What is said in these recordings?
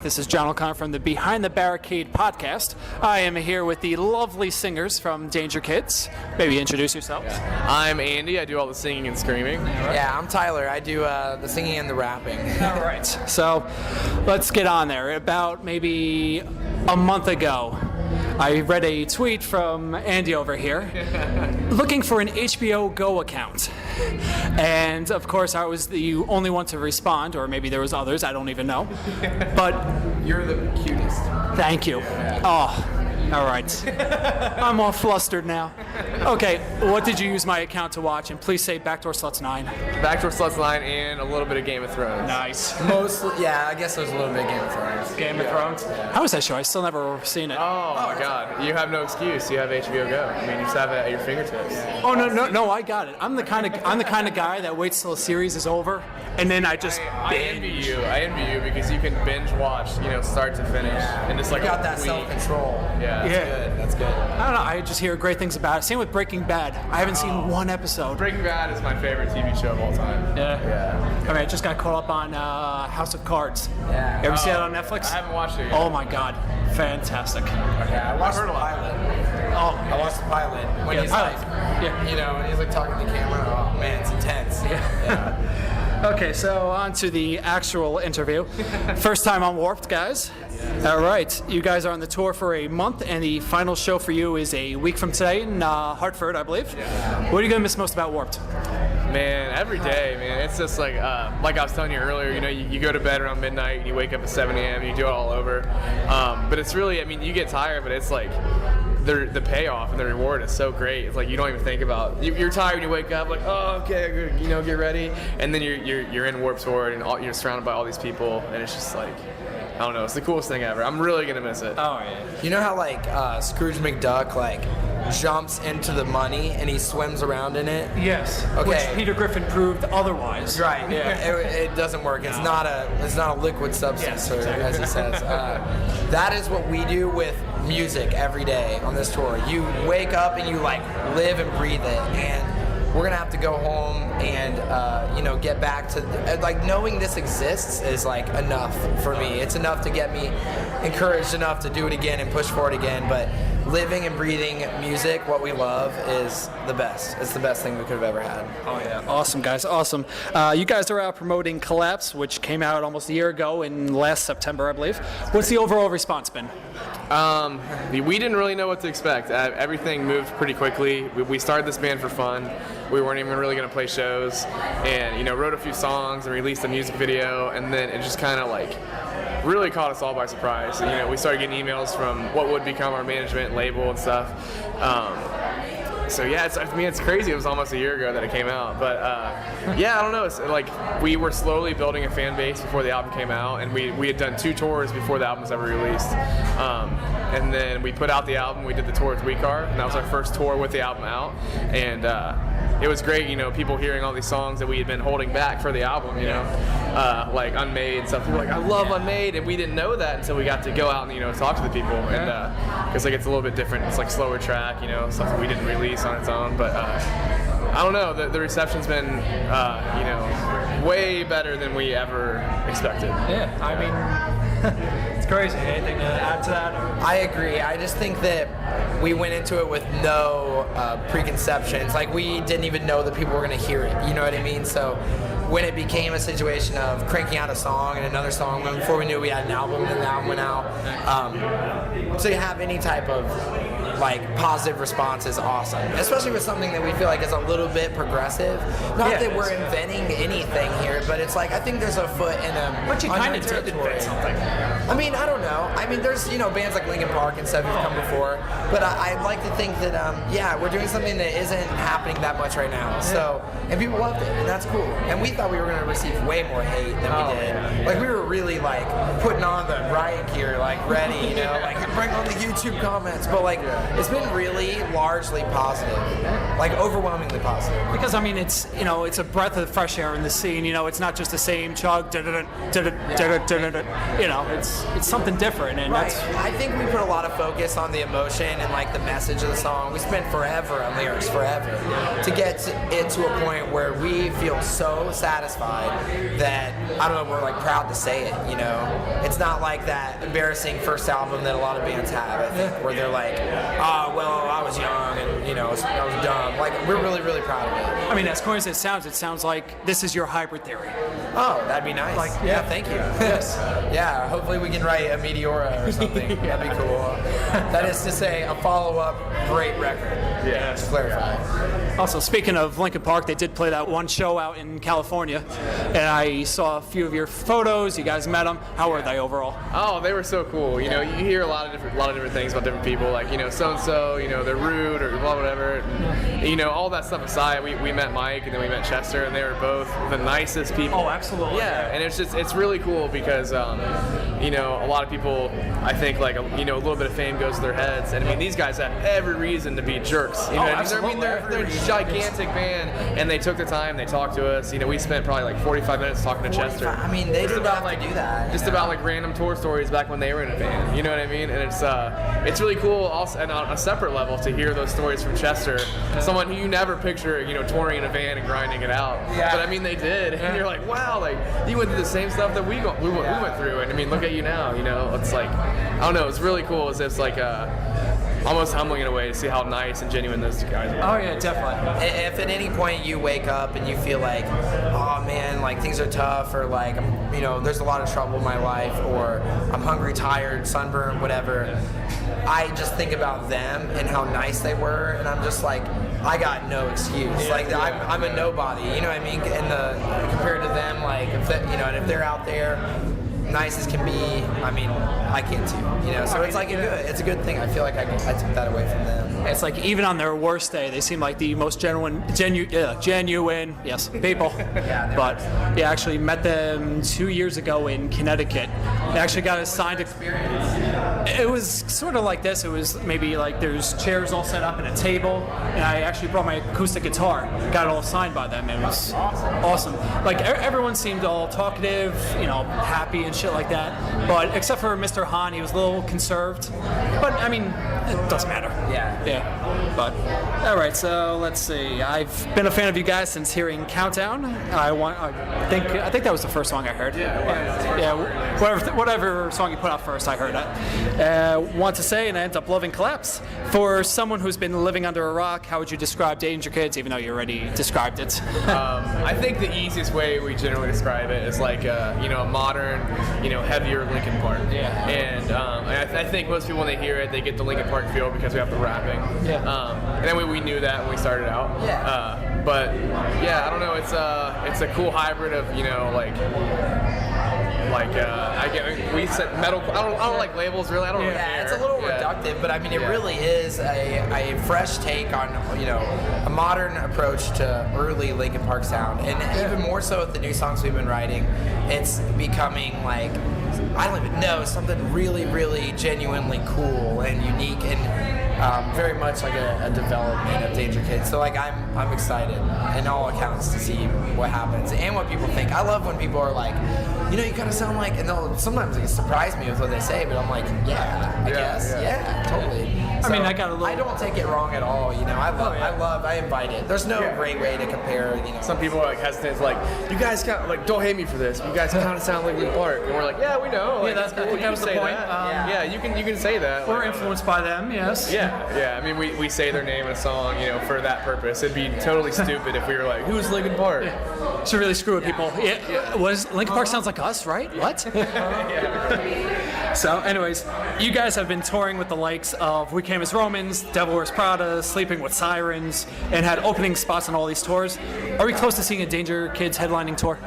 This is John O'Connor from the Behind the Barricade podcast. I am here with the lovely singers from Dangerkids. Maybe introduce yourselves. I'm Andy. I do all the singing and screaming. Yeah, I'm Tyler. I do the singing and the rapping. All right. So let's get on there. About maybe a month ago, I read a tweet from Andy over here looking for an HBO Go account. And of course, I was the only one to respond, or maybe there was others, I don't even know. But You're the cutest. thank you. Oh, all right. I'm all flustered now. Okay, what did you use my account to watch? And please say Backdoor Sluts 9. Backdoor Sluts Line and a little bit of Game of Thrones. Nice. Mostly, yeah, I guess there's a little bit of Game of Thrones. Game of Thrones. How was that show? I still never seen it. Oh my God! You have no excuse. You have HBO Go. I mean, you just have it at your fingertips. Oh no! I got it. I'm the kind of guy that waits till a series is over and then I just I envy you. I envy you because you can binge watch, start to finish, and just like You got that week. self-control. Yeah. That's good. I don't know. I just hear great things about it. Same with Breaking Bad. I haven't seen one episode. Breaking Bad is my favorite TV show of all time. Yeah. I mean, I just got caught up on House of Cards. Yeah. You ever see that on Netflix? I haven't watched it yet. Oh my God, fantastic. Yeah, I watched the pilot. Oh, I watched the pilot when Yeah, he's pilot. like, Yeah. when he's like talking to the camera. Oh man, it's intense. Yeah. Okay, so on to the actual interview. First time on Warped, guys. All right, you guys are on the tour for a month, and the final show for you is a week from today in Hartford, I believe. What are you gonna miss most about Warped? Man, every day, man. It's just like I was telling you earlier, you go to bed around midnight and you wake up at 7 a.m. and you do it all over. But it's really, you get tired, but it's like the payoff and the reward is so great. It's like you don't even think about. You're tired when you wake up, like, oh, okay, get ready, and then you're in Warped Tour and you're surrounded by all these people, and it's just like, I don't know, it's the coolest thing ever. I'm really gonna miss it. Oh yeah. You know how Scrooge McDuck jumps into the money and he swims around in it? Yes. Okay. Which Peter Griffin proved otherwise. Right. Yeah. It doesn't work. It's not a liquid substance, Yes, or, exactly. as he says. That is what we do with music every day on this tour. You wake up and you live and breathe it, and we're gonna have to go home and get back to knowing this exists is enough for me. It's enough to get me encouraged enough to do it again and push for it again. But living and breathing music, what we love, is the best. It's the best thing we could have ever had. Oh yeah, awesome guys, awesome. You guys are out promoting Collapse, which came out almost a year ago in last September, I believe. What's the overall response been? We didn't really know what to expect. Everything moved pretty quickly. We started this band for fun. We weren't even really going to play shows, and wrote a few songs and released a music video, and then it just kind of really caught us all by surprise. We started getting emails from what would become our management label and stuff. So yeah, it's crazy. It was almost a year ago that it came out, but yeah, I don't know. It's we were slowly building a fan base before the album came out, and we had done 2 tours before the album was ever released. And then we put out the album. We did the tour with We Are, and that was our first tour with the album out, and it was great. People hearing all these songs that we had been holding back for the album. Like Unmade stuff. People were like, I love Unmade, and we didn't know that until we got to go out and talk to the people, and because it's a little bit different. It's slower track, stuff that we didn't release on its own. But I don't know. The reception's been way better than we ever expected. Yeah, I mean, it's crazy. Anything to add to that? I agree. I just think that we went into it with no preconceptions. We didn't even know that people were going to hear it. You know what I mean? So when it became a situation of cranking out a song and another song, before we knew we had an album, and the album went out, to have any type of positive response is awesome, especially with something that we feel is a little bit progressive. Not that we're inventing anything here, but it's I think there's a foot in a. But you kind of did territory. invent something. I don't know. There's bands like Linkin Park and stuff who've come before, but I'd like to think that we're doing something that isn't happening that much right now. So, and people loved it, and that's cool. And we thought we were going to receive way more hate than we did. We were really putting on the riot gear, ready, bring on the YouTube comments. But it's been really largely positive, overwhelmingly positive. Because it's a breath of fresh air in the scene. It's not just the same chug. It's something different, and Right. that's. I think we put a lot of focus on the emotion and the message of the song. We spent forever on lyrics, forever, to get it to a point where we feel so satisfied that I don't know, we're like proud to say it, you know. It's not like that embarrassing first album that a lot of bands have, I think, where they're like, oh, well, I was young and, you know, I was dumb. Like, we're really, really proud of it. I mean, as corny as it sounds like this is your hybrid theory. Oh, that'd be nice. Like, yeah, thank you. Yes. Yeah, hopefully we can write a Meteora or something. That'd be cool. That is to say, a follow-up great record. Yeah. To clarify. Also, speaking of Linkin Park, they did play that one show out in California, and I saw a few of your photos. You guys met them. How were they overall? Oh, they were so cool. You know, you hear a lot of different things about different people, like, you know, so and so, you know, they're rude or blah whatever. And, you know, all that stuff aside, we met Mike and then we met Chester, and they were both the nicest people. Oh, absolutely. Yeah, and it's really cool because you know, a lot of people, I think, like, you know, a little bit of fame goes to their heads, and I mean, these guys have every reason to be jerks. You know, absolutely. I mean, they're a gigantic band, and they took the time, they talked to us. You know, we spent probably like 45 minutes talking to Chester. I mean, they Just did about, have like, to do that. Just about like random tour stories back when they were in a band. You know what I mean? And it's really cool. Also, and on a separate level, to hear those stories from Chester, someone who you never picture, you know, touring in a van and grinding it out. Yeah. But I mean, they did, and you're like, wow, like you went through the same stuff that we went through, and I mean, look at you now. You know, it's like, I don't know, it's really cool. It's like almost humbling in a way to see how nice and genuine those guys are. Oh yeah, definitely. If at any point you wake up and you feel like, oh man, like things are tough, or like, you know, there's a lot of trouble in my life, or I'm hungry, tired, sunburned, whatever, I just think about them and how nice they were, and I'm just like, I got no excuse. Like, I'm a nobody, you know what I mean? And compared to them, like, if they, you know, and if they're out there, nice as can be, I mean, I can too, you know. So it's like it's a good thing. I feel like I took that away from them. It's like even on their worst day, they seem like the most genuine, yes, people. But yeah, I actually met them 2 years ago in Connecticut. They actually got a signed experience. It was sort of like this. It was maybe like there's chairs all set up and a table, and I actually brought my acoustic guitar. Got it all signed by them. It was awesome. Like everyone seemed all talkative, you know, happy and shit like that. But except for Mr. Hahn, he was a little conserved. But I mean, it doesn't matter. Yeah. But all right. So let's see. I've been a fan of you guys since hearing Countdown. I think that was the first song I heard. Yeah. Whatever song you put out first, I heard it. Want to say, and I ended up loving Collapse. For someone who's been living under a rock, how would you describe Dangerkids? Even though you already described it. I think the easiest way we generally describe it is like you know, a modern, you know, heavier Linkin Park. Yeah. And I think most people, when they hear it, they get the Linkin Park feel because we have the rapping. Yeah. And then we knew that when we started out. Yeah. But yeah, I don't know. It's a cool hybrid of, you know, we said metal. I don't like labels really. I don't really care. It's a little reductive, but I mean, it really is a fresh take on, you know, a modern approach to early Linkin Park sound, and even more so with the new songs we've been writing, it's becoming like, I don't even know, something really, really genuinely cool and unique, and very much like a development of Dangerkids. So like I'm excited in all accounts to see what happens and what people think. I love when people are like, you know, you kind of sound like, and they'll sometimes they surprise me with what they say, but I'm like, I guess, totally. I mean, I got a little. I don't take it wrong at all. You know, I invite it. There's no great way to compare. You know, some people are like hesitant, like, you guys kind of like, don't hate me for this. You guys kind of sound like Linkin Park, and we're like, yeah, we know. Like, that's cool. You can say point. that. You can say that. We're influenced by them, yes. Yeah. I mean, we say their name in a song, you know, for that purpose. It'd be totally stupid if we were like, who's Linkin Park? Should really screw with people. Linkin Park sounds like us, right? What? So, anyways, you guys have been touring with the likes of We Came as Romans, Devil Wears Prada, Sleeping with Sirens, and had opening spots on all these tours. Are we close to seeing a Dangerkids headlining tour?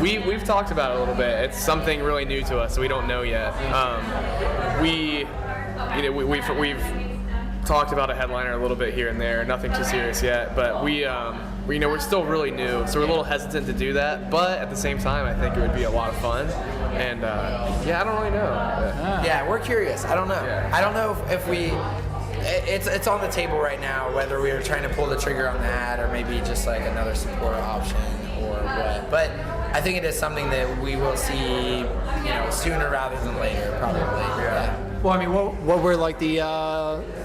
We've talked about it a little bit. It's something really new to us, so we don't know yet. We've talked about a headliner a little bit here and there. Nothing too serious yet, but we're still really new, so we're a little hesitant to do that. But at the same time, I think it would be a lot of fun. And I don't really know. Yeah, we're curious. I don't know. Yeah. I don't know if we. It's on the table right now whether we are trying to pull the trigger on that or maybe just like another support option or what. But I think it is something that we will see, you know, sooner rather than later, probably. Yeah. Well, I mean, what were like the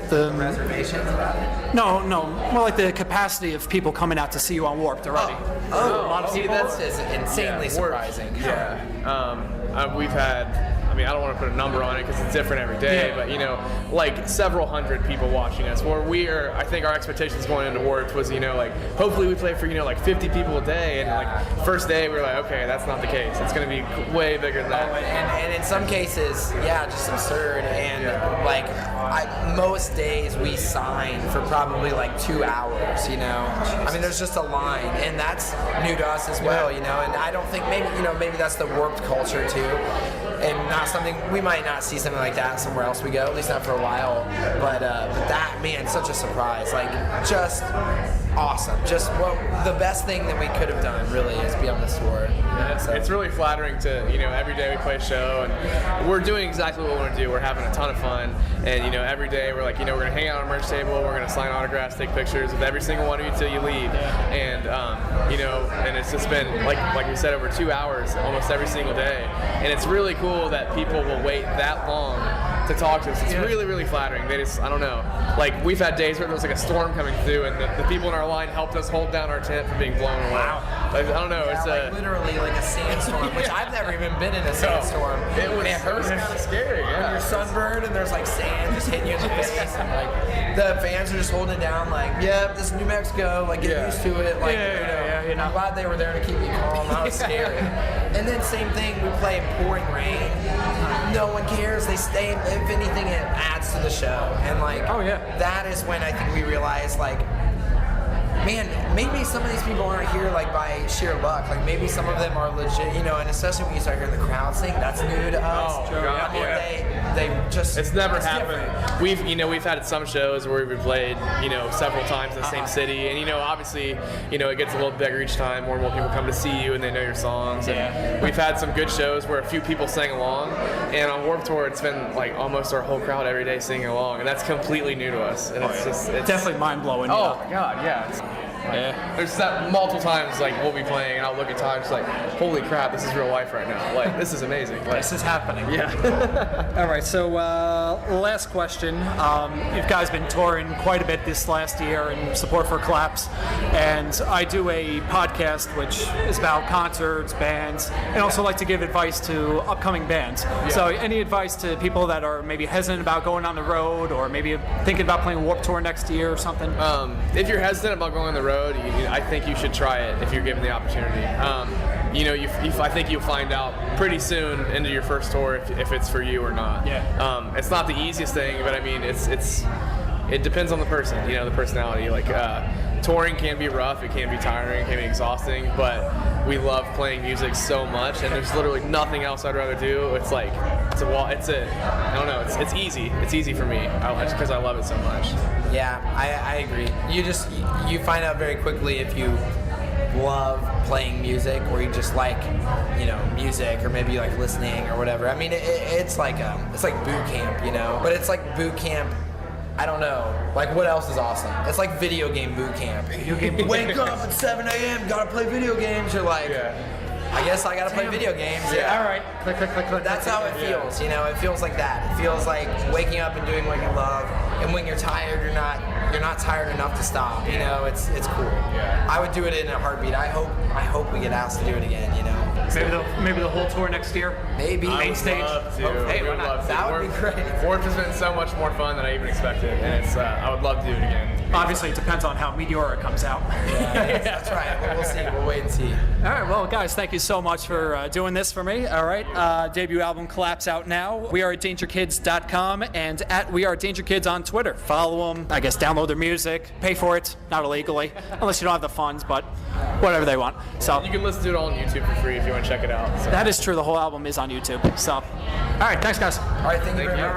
Reservations about it? no, more like the capacity of people coming out to see you on Warped already? A lot of people. That's just insanely surprising. We've had. I mean, I don't want to put a number on it because it's different every day, but like several hundred people watching us. Where I think our expectations going into Warped was, like hopefully we play for like 50 people a day, and like first day we were like, okay, that's not the case. It's going to be way bigger than that. And in some cases, just absurd. And like most days we sign for probably like 2 hours. I mean, there's just a line, and that's new to us as well. And I don't think maybe that's the Warped culture too. And not something, we might not see something like that somewhere else we go, at least not for a while. But that, man, such a surprise. Like, just awesome. Just the best thing that we could have done, really, is be on this tour. It's really flattering to, every day we play a show, and we're doing exactly what we want to do. We're having a ton of fun, and, every day we're like, we're going to hang out on a merch table, we're going to sign autographs, take pictures with every single one of you till you leave. And, and it's just been, like we said, over 2 hours almost every single day. And it's really cool that people will wait that long to talk to us. It's really, really flattering. They just, I don't know. Like, we've had days where there was like a storm coming through, and the people in our line helped us hold down our tent from being blown away. Wow. Like, I don't know. It's literally like a sandstorm, which I've never even been in a sandstorm. It was kind of scary. When you're sunburned and there's like sand just hitting you in the face, and like the fans are just holding it down, like, yep, this is New Mexico, like get used to it. Like, I'm glad they were there to keep me calm. That was scary. And then same thing, we play in pouring rain. No one cares. They stay. If anything, it adds to the show. And like, that is when I think we realize, like, man, maybe some of these people aren't here like by sheer luck. Like maybe some of them are legit, and especially when you start hearing the crowd sing, that's new to us. Oh, God, They just, it's never happened. Different. We've had some shows where we've played, several times in the same city, and obviously, it gets a little bigger each time. More and more people come to see you, and they know your songs. And we've had some good shows where a few people sang along, and on Warped Tour, it's been like almost our whole crowd every day singing along, and that's completely new to us. And it's definitely mind blowing. Oh my God, yeah. There's multiple times like we'll be playing and I'll look at Todd and just like, holy crap, this is real life right now. Like, this is amazing. Like, this is happening. Yeah. All right, so last question. You guys been touring quite a bit this last year in support for Collapse, and I do a podcast which is about concerts, bands, and also like to give advice to upcoming bands. So any advice to people that are maybe hesitant about going on the road, or maybe thinking about playing Warped Tour next year or something? If you're hesitant about going on the road, I think you should try it if you're given the opportunity. I think you'll find out pretty soon into your first tour if it's for you or not. It's not the easiest thing, but I mean, it depends on the person, the personality. Like, touring can be rough, it can be tiring, it can be exhausting, but we love playing music so much, and there's literally nothing else I'd rather do. It's like, I don't know, it's easy. It's easy for me because I love it so much. Yeah, I agree. You find out very quickly if you love playing music, or you just like, music, or maybe you like listening or whatever. I mean, it's like boot camp, but it's like boot camp. I don't know. Like, what else is awesome? It's like video game boot camp. Wake up at 7 a.m., gotta play video games. You're like, I guess I gotta play video games. Yeah. All right. Click, click, click, click. That's how it feels. It feels like that. It feels like waking up and doing what you love. And when you're tired, you're not tired enough to stop. It's cool. Yeah. I would do it in a heartbeat. I hope we get asked to do it again. Maybe the whole tour next year. Maybe main stage. Love to. Hey, why not? That would be great. Warped has been so much more fun than I even expected, and it's I would love to do it again. Obviously, it depends on how Meteora comes out. That's right. We'll see. We'll wait and see. All right, well, guys, thank you so much for doing this for me. All right, debut album Collapse out now. We are at Dangerkids.com and at We Are Dangerkids on Twitter. Follow them. I guess download their music. Pay for it, not illegally, unless you don't have the funds, but whatever they want. So you can listen to it all on YouTube for free if you want to check it out. So. That is true. The whole album is on YouTube. So, all right, thanks, guys. All right, thank you very much.